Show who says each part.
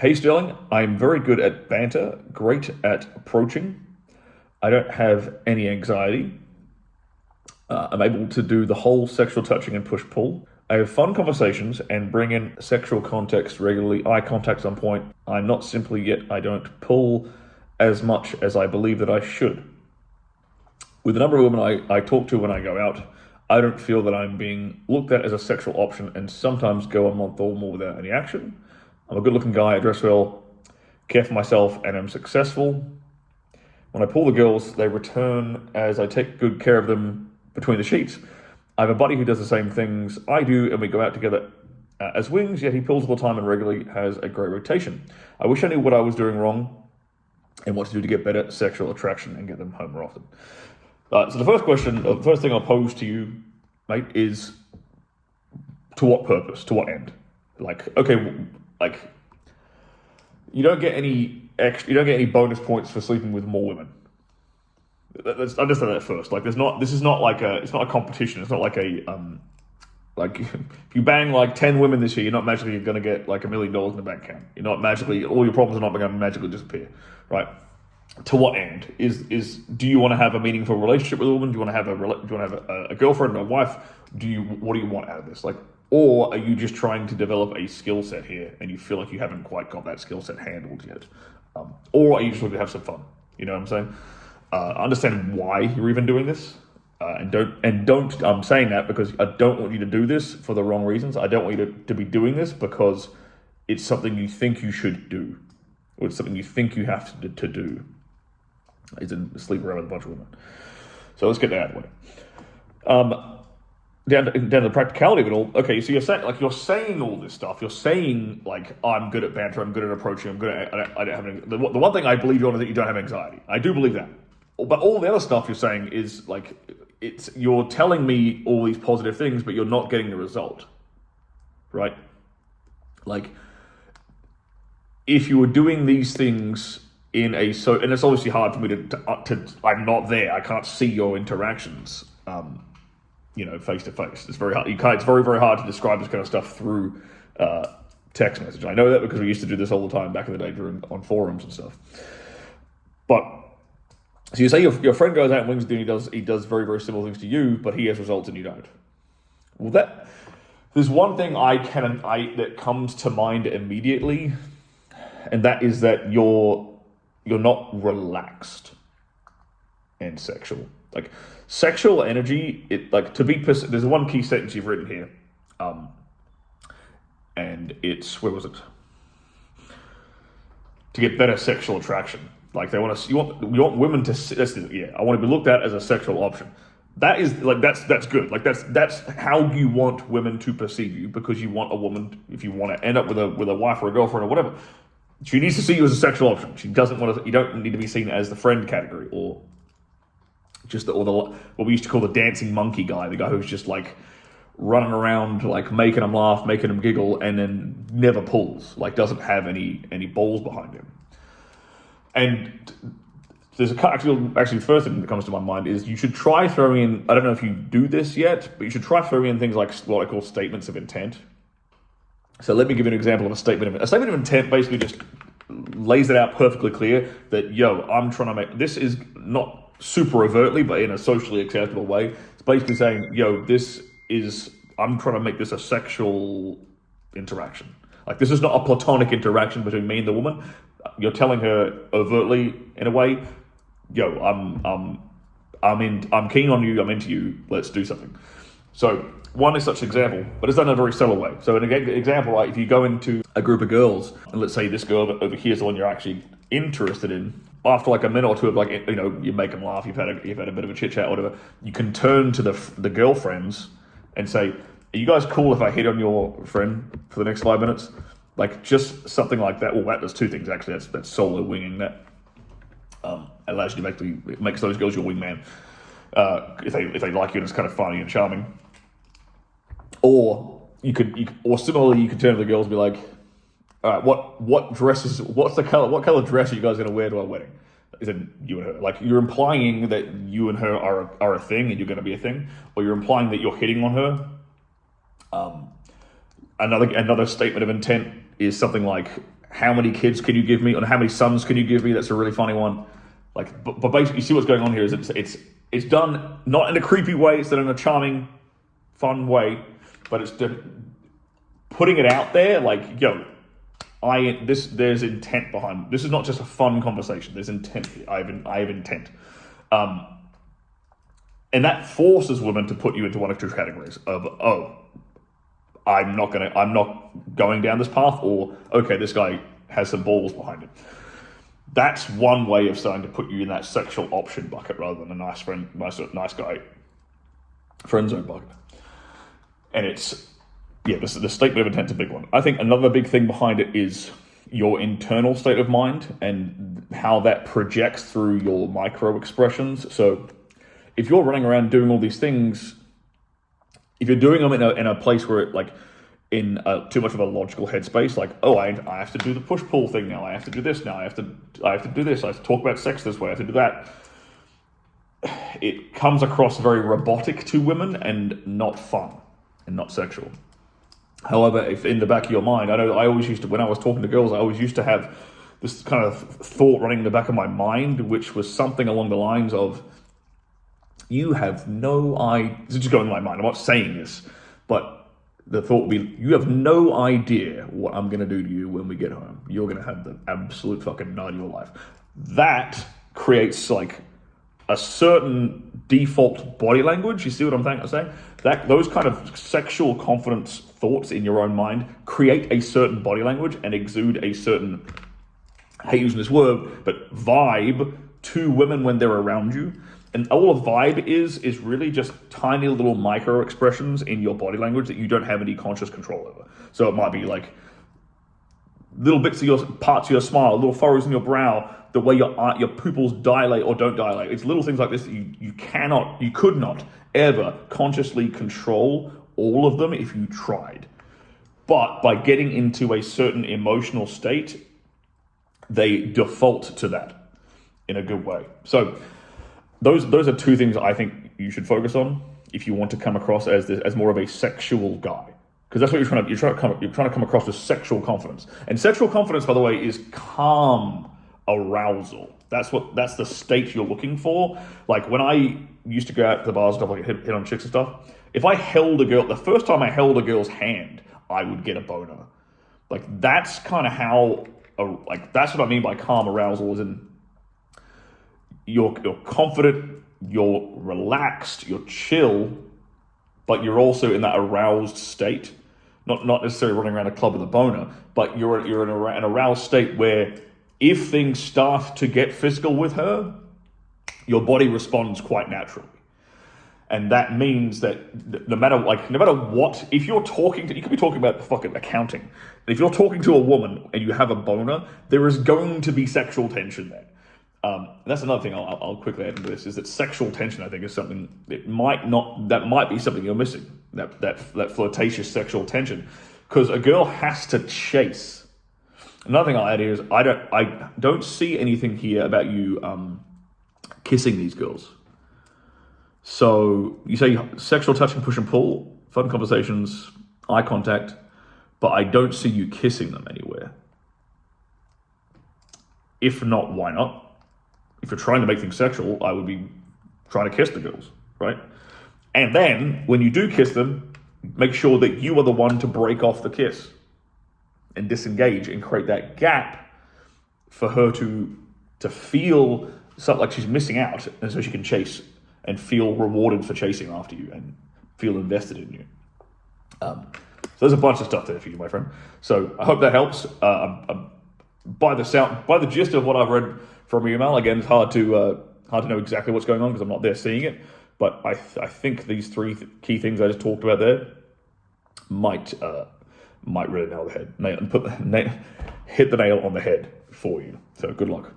Speaker 1: Hey Sterling, I'm very good at banter, great at approaching. I don't have any anxiety. I'm able to do the whole sexual touching and push-pull. I have fun conversations and bring in sexual context regularly. Eye contact's on point. I'm not simply yet, I don't pull as much as I believe that I should. With the number of women I talk to when I go out, I don't feel that I'm being looked at as a sexual option and sometimes go a month or more without any action. I'm a good-looking guy, I dress well, care for myself, and I'm successful. When I pull the girls, they return as I take good care of them between the sheets. I have a buddy who does the same things I do, and we go out together as wings, yet he pulls all the time and regularly has a great rotation. I wish I knew what I was doing wrong and what to do to get better sexual attraction and get them home more often. So the first question, the first thing I'll pose to you, mate, is to what purpose, to what end? You don't get any bonus points for sleeping with more women. Let's understand that first. This is not it's not a competition. It's not like if you bang like 10 women this year, you're not magically going to get like $1 million in the bank account. You're not magically, all your problems are not going to magically disappear, right? To what end? Do you want to have a meaningful relationship with a woman? Do you want to have a girlfriend or a wife? What do you want out of this? Or are you just trying to develop a skill set here and you feel like you haven't quite got that skill set handled yet? Or are you just looking to have some fun? You know what I'm saying? Understand why you're even doing this. I'm saying that because I don't want you to do this for the wrong reasons. I don't want you to be doing this because it's something you think you should do. Or it's something you think you have to do. Is to sleep around with a bunch of women. So let's get that out of the way. Down to the practicality of it all. Okay, so you're saying all this stuff. You're saying I'm good at banter. I'm good at approaching. I'm good at. I don't have any. The one thing I believe you on is that you don't have anxiety. I do believe that. But all the other stuff you're saying is you're telling me all these positive things, but you're not getting the result, right? If you were doing these things and it's obviously hard for me to I'm not there. I can't see your interactions. Face to face. It's very hard. It's very, very hard to describe this kind of stuff through text message. I know that because we used to do this all the time back in the day on forums and stuff. But so you say your friend goes out and wings with you, he does very, very similar things to you, but he has results and you don't. Well, there's one thing that comes to mind immediately, and that is that you're not relaxed and sexual. Sexual energy, there's one key sentence you've written here, and it's, where was it? To get better sexual attraction. You want women to, I want to be looked at as a sexual option. That is, that's good. That's how you want women to perceive you, because you want a woman, if you want to end up with a wife or a girlfriend or whatever, she needs to see you as a sexual option. She doesn't want to, you don't need to be seen as the friend category, or what we used to call the dancing monkey guy, the guy who's just running around making them laugh, making them giggle, and then never pulls, doesn't have any balls behind him. And there's actually the first thing that comes to my mind is you should try throwing in, I don't know if you do this yet, but you should try throwing in things like what I call statements of intent. So let me give you an example of a statement of intent. Basically just lays it out perfectly clear that, I'm trying to make, this is not super overtly, but in a socially acceptable way. It's basically saying, I'm trying to make this a sexual interaction. This is not a platonic interaction between me and the woman. You're telling her overtly, in a way, I'm keen on you, I'm into you, let's do something. So one is such an example, but it's done in a very subtle way. So an example, right, if you go into a group of girls, and let's say this girl over here is the one you're actually interested in, after a minute or two of you make them laugh, you've had a bit of a chit chat, or whatever, you can turn to the girlfriends and say, are you guys cool if I hit on your friend for the next 5 minutes? Just something like that. Well, that does two things actually. That's solo winging. That allows you to it makes those girls your wingman. If they like you and it's kind of funny and charming. Or similarly you could turn to the girls and be like, all right, what color dress are you guys going to wear to our wedding? Is it you and her? You're implying that you and her are a thing and you're going to be a thing, or you're implying that you're hitting on her. Another statement of intent is something like, how many kids can you give me, or how many sons can you give me? That's a really funny one. Like, but basically, you see what's going on here is it's done not in a creepy way, it's done in a charming, fun way, but it's putting it out there like, yo, there's intent behind. This is not just a fun conversation. There's intent here. I have intent. And that forces women to put you into one of two categories of, oh, I'm not going down this path, or okay, this guy has some balls behind him. That's one way of starting to put you in that sexual option bucket rather than a nice guy friend zone bucket. And it's, yeah, the statement of intent's a big one. I think another big thing behind it is your internal state of mind and how that projects through your micro expressions. So if you're running around doing all these things, if you're doing them in a place where it, like, in too much of a logical headspace, like, oh, I have to do the push-pull thing now, I have to do this now, I have to do this, I have to talk about sex this way, I have to do that, it comes across very robotic to women and not fun and not sexual. However, if in the back of your mind, I know I always used to, when I was talking to girls, I always used to have this kind of thought running in the back of my mind, which was something along the lines of, you have no idea, this is just going in my mind, I'm not saying this, but the thought would be, you have no idea what I'm going to do to you when we get home. You're going to have the absolute fucking night of your life. That creates like a certain default body language. You see what I'm trying to say? That those kind of sexual confidence thoughts in your own mind create a certain body language and exude a certain, I hate using this word, but vibe to women when they're around you. And all a vibe is really just tiny little micro expressions in your body language that you don't have any conscious control over. So it might be like little bits of your parts of your smile, little furrows in your brow, the way your pupils dilate or don't dilate. It's little things like this that you could not ever consciously control all of them if you tried. But by getting into a certain emotional state, they default to that in a good way. So those are two things I think you should focus on if you want to come across as more of a sexual guy, because that's what you're trying to come across with sexual confidence. And sexual confidence, by the way, is calm arousal. That's the state you're looking for. Like when I used to go out to the bars and stuff, like hit on chicks and stuff, if I held a girl, the first time I held a girl's hand, I would get a boner. Like that's kind of how, that's what I mean by calm arousal, is in you're confident, you're relaxed, you're chill, but you're also in that aroused state. Not necessarily running around a club with a boner, but you're in an aroused state where if things start to get physical with her, your body responds quite naturally. And that means that no matter what, if you're talking to, you could be talking about fucking accounting. And if you're talking to a woman and you have a boner, there is going to be sexual tension there. That's another thing I'll quickly add into this, is that sexual tension, I think, is something that might be something you're missing, that flirtatious sexual tension, because a girl has to chase. Another thing I'll add here is I don't see anything here about you kissing these girls. So you say sexual touching, push and pull, fun conversations, eye contact, but I don't see you kissing them anywhere. If not, why not? If you're trying to make things sexual, I would be trying to kiss the girls, right? And then when you do kiss them, make sure that you are the one to break off the kiss and disengage and create that gap for her to feel something like she's missing out, and so she can chase and feel rewarded for chasing after you and feel invested in you. So there's a bunch of stuff there for you, my friend. So I hope that helps. By the gist of what I've read from your email, again, it's hard to know exactly what's going on because I'm not there seeing it. But I think these three key things I just talked about there might really nail the head, hit the nail on the head for you. So good luck.